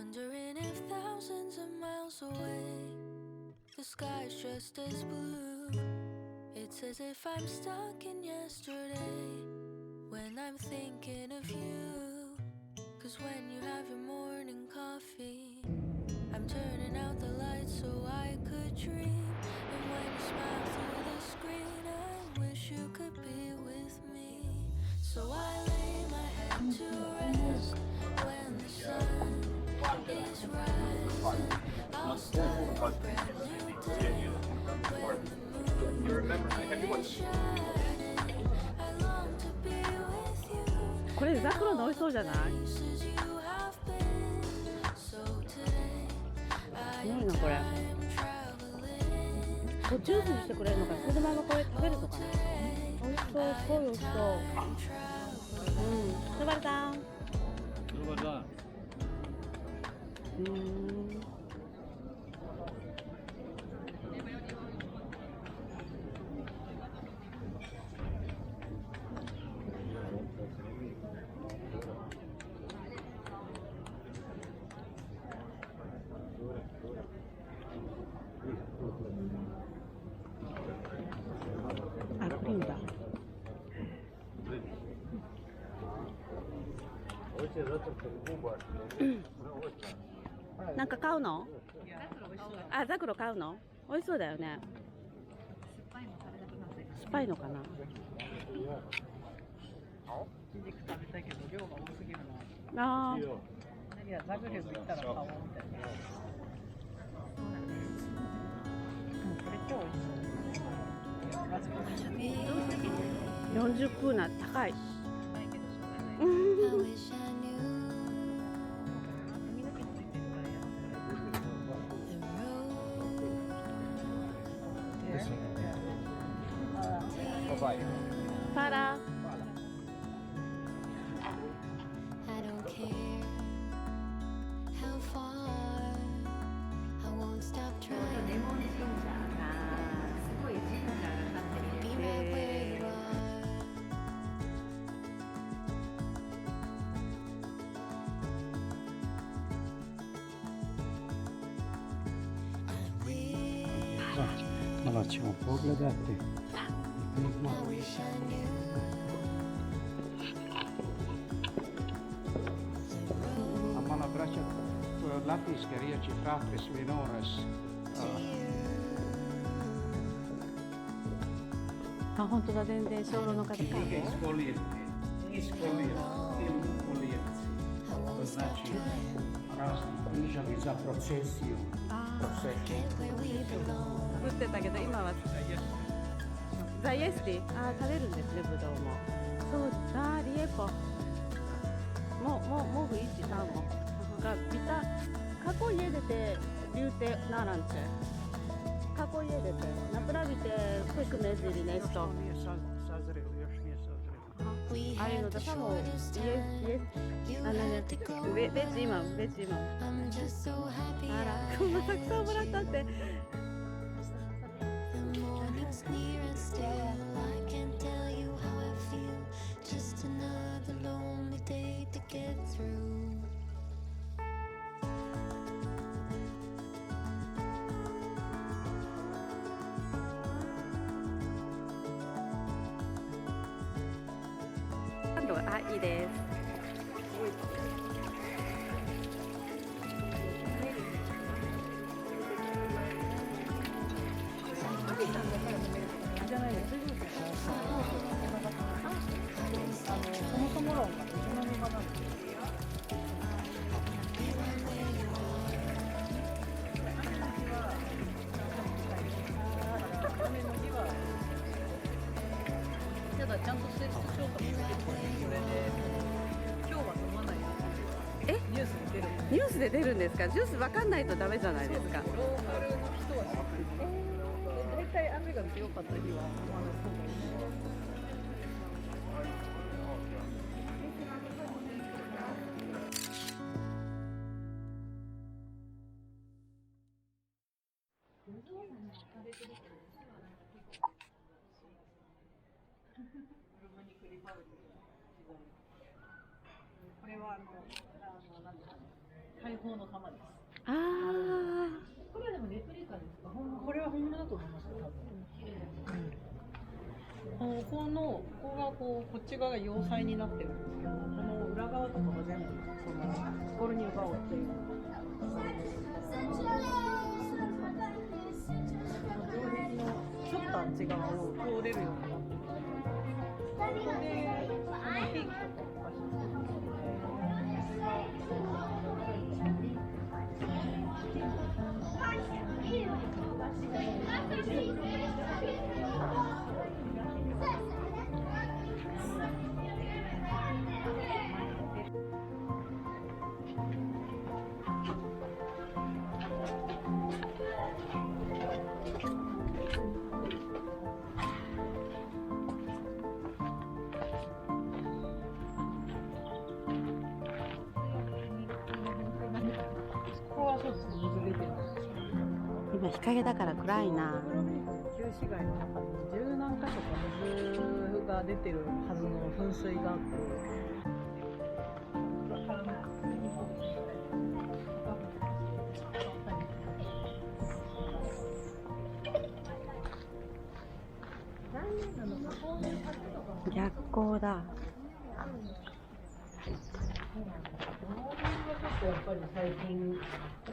Wondering if thousands of miles away the sky's just as blue. It's as if I'm stuck in yesterday when I'm thinking of you. 'Cause when you have your morning coffee, I'm turning out the lights so I could dream. And when you smile through the screen, I wish you could be with me. So I lay my head to rest when the sun is rising. I'll start a brand new day when the moon is shining. I long to be with you. これザクロの美味しそうじゃない？Places you have been. So today I すごい am なこれ。 time traveling. これジュースにしてくれるのか、そのままこれ食べるのかな。美味しそう、すごい美味しそう。スバルさん。あ、クリームだ。なんか買うの？あ、ザクロ買うの？美味しそうだよね。酸っぱいのかな。ひじく食べたいけど量が多すぎるな。ああ。いやザグレブ行ったら買おうみたいな。これ超美味しそう。40クーナ高い。I wish I knew the road. パラ。I don't care how far. I won't stop trying. Be right where you are. Allora facciamo un po' gradate. I wish I knew the road Amano braccia latiskeria cifratres minores. to you. あ、本当だ、全然小炉の方か。Esfoliante. I won't stop trying. Za procesio. Get where we belong. 作ってたけど今はザイエスティ。あー、食べるんですね、ブドウも。そうだ、リエポもう一三もがビタ過去家出て流てならんち過去家出てナプラビてクイックメズリネスト We ああいうの had だ the さもイエ shortest ス time. You あの had ね to go ベッジ今 away. ベッジ今 I'm just so happy あら I こんなたくさんもらったって The morning's near and still I can't tell you how I feel. Just another lonely day to get through.あ、いいです。じゃないです。そもそも論がベトナム語なんですよ。ただちゃんと摂取しようと思ってそれで今日は飲まないえ、ニュースに出るニュースで出るんですか？ジュースわかんないとダメじゃないですか。ローカルの人は知ってる。大体雨が強かった日は飲まない方がいい。これはなんですかね、回復宝の玉です。ああ、これはでもレプリカですか？これは本物だと思いますよ、多分。ここがこっち側が要塞になってるんですけど、この裏側とかが全部そのスコルニュバオっていう城壁のちょっとあっち側を通れるようになってる。ここでピンクとか今日陰だから暗いな。旧市街の中に十何箇所か水が出てるはずの噴水があって、逆光だ。やっぱり最近、こ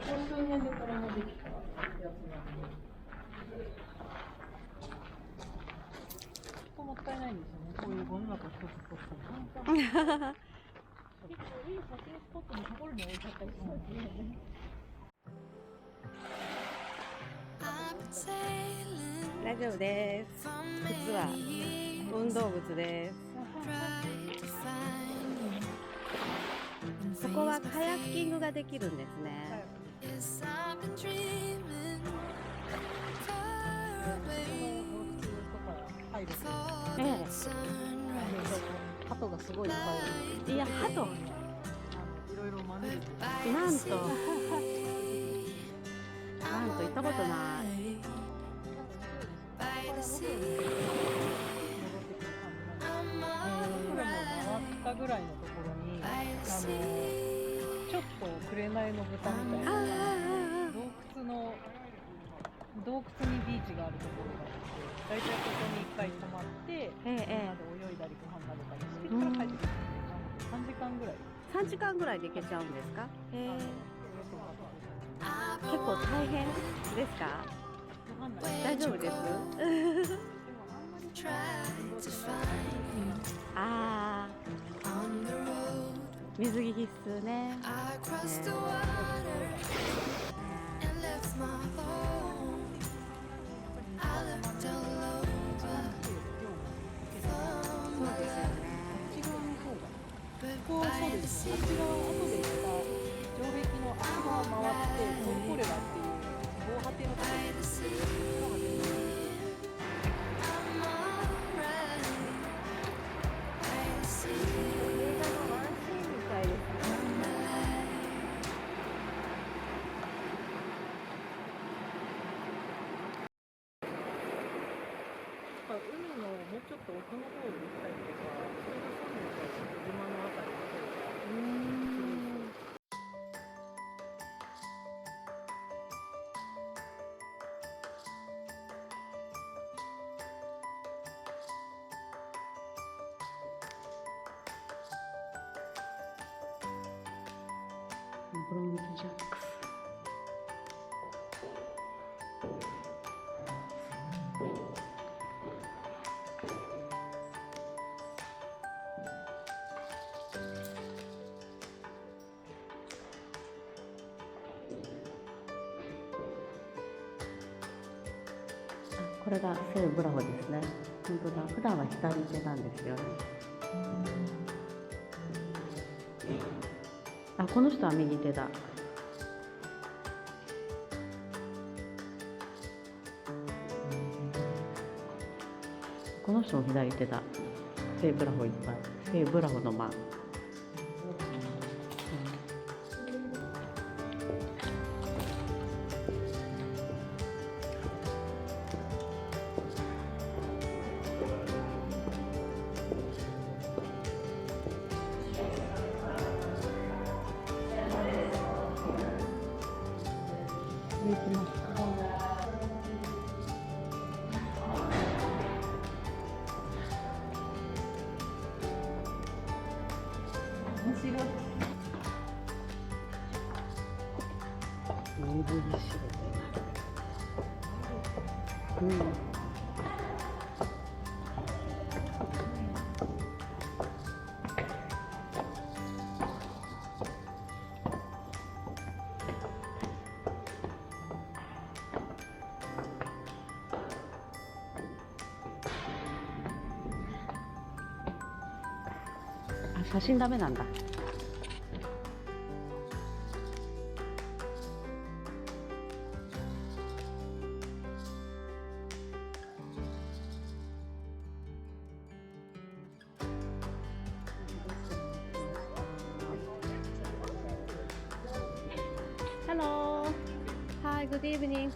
こ数年でこれもできたやつなんで、もったいないんですよね、こういうゴミ箱一つ取っても。結構いい写真スポットのところに置いちゃったりしますね。大丈夫です。靴は運動靴です。ここはカヤッキングができるんですね。鳩がすごいいっぱいいる。いや、鳩。いろいろ真似る。なんと行ったことない。回ったぐらいのところにちょっと紅の豚みたいな洞窟にビーチがあるところがあって、大体ここに1回泊まって、みんなで泳いだりご飯食べたりしてから帰ってくる。3時間ぐらい。3時間ぐらいで行けちゃうんですか？結構大変ですか？大丈夫です？ああ、水着必須ね。こうそうですね。あっち側後で行った城壁のあっち側回ってトンコレラっていう防波堤のところに海のもうちょっと奥の方に行ったりとか、それが住んでたり島のあたりの方がブロンズジャックス。これが聖ブラホですね。本当だ。普段は左手なんですよね。あ、この人は右手だ。この人も左手だ。聖ブラホいっぱい。聖ブラホの間。行きますか。面白い。水着仕事。うん。あ、写真ダメなんだ。Hello. Hi, good evening.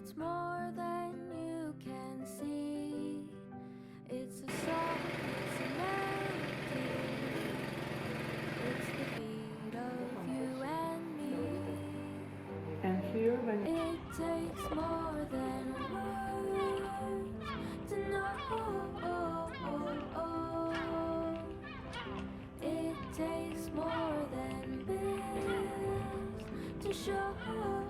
It's more than you can see. It's a song, it's a melody. It's the beat of you and me. And here when It takes more than words to know. It takes more than this to show.